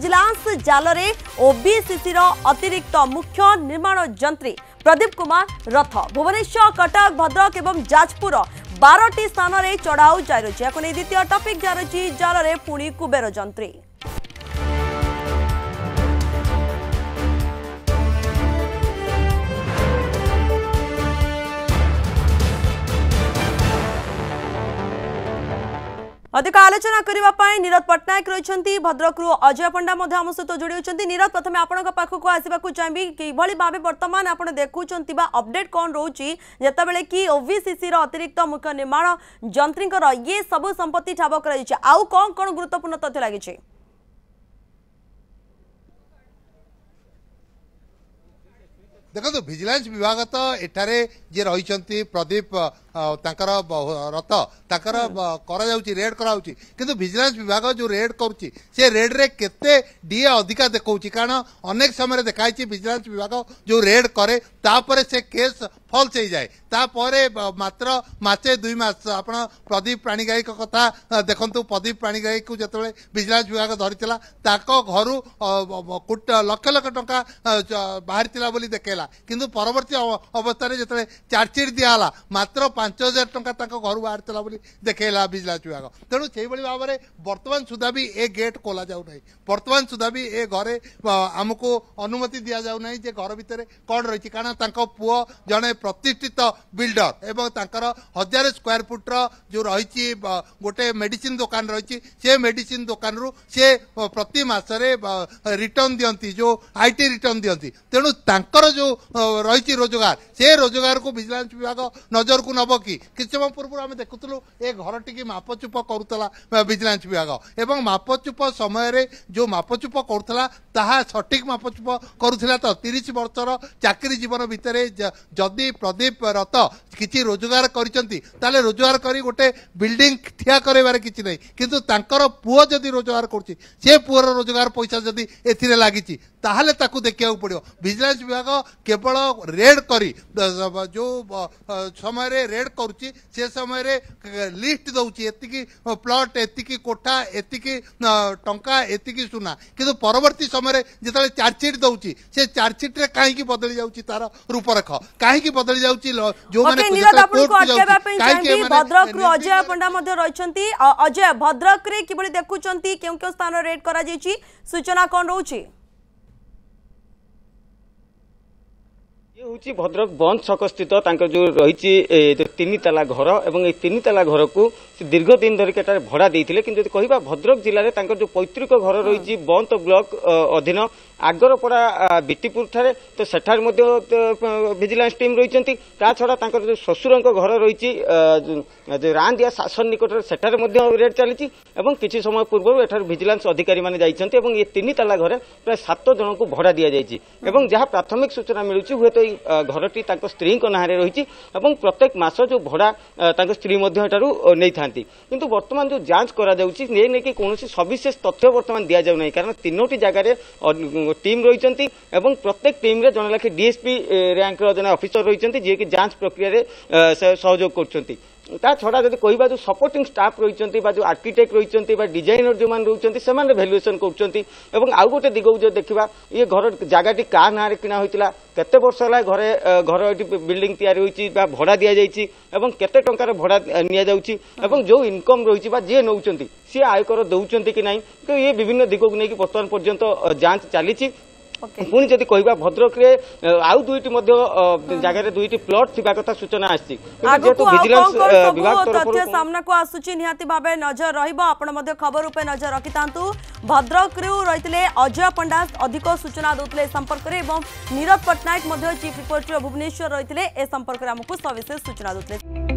Vigilance जालरे ओबीसीसी अतिरिक्त मुख्य निर्माण जंत्री प्रदीप कुमार रथ भुवनेश्वर कटक भद्रक एवं जाजपुर 12टी स्थान में चढ़ाऊ जारी रही। द्वितीय टपिक जारी जालरे पुणी कुबेर जंत्री। अधिक आलोचना करने नीरज पट्टनायक रही भद्रक अजय पंडा आम सहित जोड़ी होती। नीरज प्रथम आपण पाखक आसवाक चाहिए कि भाव बर्तमान आप देखुं अपडेट कौन रोचे जितेबाला कि ओबीसीसी अतिरिक्त मुख्य निर्माण जंत्री ये सब संपत्ति ठाब कर कौन कौन गुरुत्वपूर्ण तथ्य लगी। देखो विजिलेंस विभाग तो एठारे जे रही प्रदीप तांकर रथ तांकर रेड कराउची किंतु विजिलेंस विभाग जो रेड करुच्ची से रेड रे केते डीए अधिका देखौची कारण अनेक समय देखाई विजिलेंस विभाग जो रेड करे तापरे से केस फॉल्स हो जाए तापरे मात्र मासे 2 मास आपण प्रदीप प्राणीग्राही कथा देखंतु प्रदीप प्राणीग्राही को जतबे विजिलेंस विभाग धरितला ताको घरु लक्ष लक्ष टंका बाहरितला बोली देखेला किंतु परवर्ती अवस्था रे जतबे चार्जशीट दियाला मात्र 5000 टंका ताको घर बाहरितला बोली देखेला विजिलेंस विभाग। तेणु से भाव में वर्तमान सुधा भी ए गेट खोला जाऊ नहीं वर्तमान सुधा भी ए घरे आमको अनुमति दि जाऊ नहीं जे घर भितर कौन रही कारण तांको पुओ जड़े प्रतिष्ठित बिल्डर एवं तांकर 1000 स्क्वायर फुट जो रही गोटे मेडिसिन दुकान रही से मेडिसिन दुकान रु से प्रति मासरे रिटर्न दियंती जो आईटी रिटर्न दियंती। तेणु तांकर जो रही रोजगार से रोजगार को विजिलेंस विभाग नजर को नब कि समय पूर्व आम देखुलु ए घर टी मापचुप करुला विजिलेंस विभाग एवं मापचुप समय जो मापचुप करुला ताहा सठिक मापचुप करुला तो 30 वर्षर चाकरी जीवन भितर जदि प्रदीप रथ किसी रोजगार कर रोजगार कर गोटे बिल्डिंग ठिया कर किसी नहीं किंतु तांकर पुओ जदि रोजगार कर पुओर रोजगार पैसा जदि एथिरे लागिची ताहले ताकू देखिया पड़ो। विजिलेंस विभाग केवल रेड करी जो समय रेड करुच्ची से समय लिस्ट दौची एतिकी प्लॉट एतिकी कोठा एतिकी टंका एतिकी सुना किंतु परवर्ती समय जिते चार्जशीट दौची से चार्जशीट रे कहीं बदली जाउची तार रूपरेख कहीं बदली जाउची जो माने भद्रक अजय पंडा रही अजय भद्रक रे किबळी देखुचंती केउ केउ स्थान रेड करा जायची सूचना कौन रोची। ये हूँ भद्रक बंद छक स्थित जो रही 3 ताला घर और ये 3 ताला घर को दीर्घ दिन धरिक भड़ा देते कि कहवा भद्रक जिले में जो पैतृक घर रही बंद ब्लॉक अधीन आगरपड़ा बीटीपुर ठारे तो सेठार विजिलेंस टीम रही छड़ा जो शशुर घर रही रांदिया शासन निकट सेठार रेड चली किसी समय पूर्व एठार विजिलेंस अधिकारी मैंने जाइछन्ति एवं ये 3 ताला घर प्राय 7 जन को भड़ा दि जाइछि एवं जहाँ प्राथमिक सूचना मिलुछि हुए तो घरटी स्त्री ना रही प्रत्येक मास जो भड़ा स्त्री नहीं था किंतु वर्तमान जो जांच करा कौन सविशेष तथ्य वर्तमान दि जाऊ नहीं कारण 3टी जगार टीम रही प्रत्येक टीम रे जन लाखे डीएसपी रैंक जन ऑफिसर रही जी की जांच प्रक्रिया सहयोग कर छड़ा जब कह जो सपोर्टिंग स्टाफ रही जो आर्किटेक्ट रही डिजाइनर जो मैंने रोचे से भैल्युएसन कर आउ गोटे दिग जो देखा ये घर जगह क्या ना किणा होता केते वर्ष है घरे घर ये बिल्डिंग तैयारी भड़ा दि जाइए केते टंकार भड़ा नि जो इनकम रही जी नौ सी आयकर दौरान कि ना तो ये विभिन्न दिग को लेकिन बर्तमान पर्यंत जांच चली पुणी जदि कहवा भद्रक रे आउ 2टी जगह 2टी प्लॉट थिबा कथा सूचना आछि विजिलेंस विभाग तथ्य सामना को आसुची निहाती भाबे नजर रहिबो आपण मध्ये खबर रूपे नजर रखितांतु। भद्रक रे रहितले अजय पंडा अधिक सूचना दोतले संपर्क रे एवं नीरज पट्टनायक मध्ये चीफ रिपोर्टर भुवनेश्वर रहितले ए संपर्क रे हमकु सविशेष सूचना दोतले।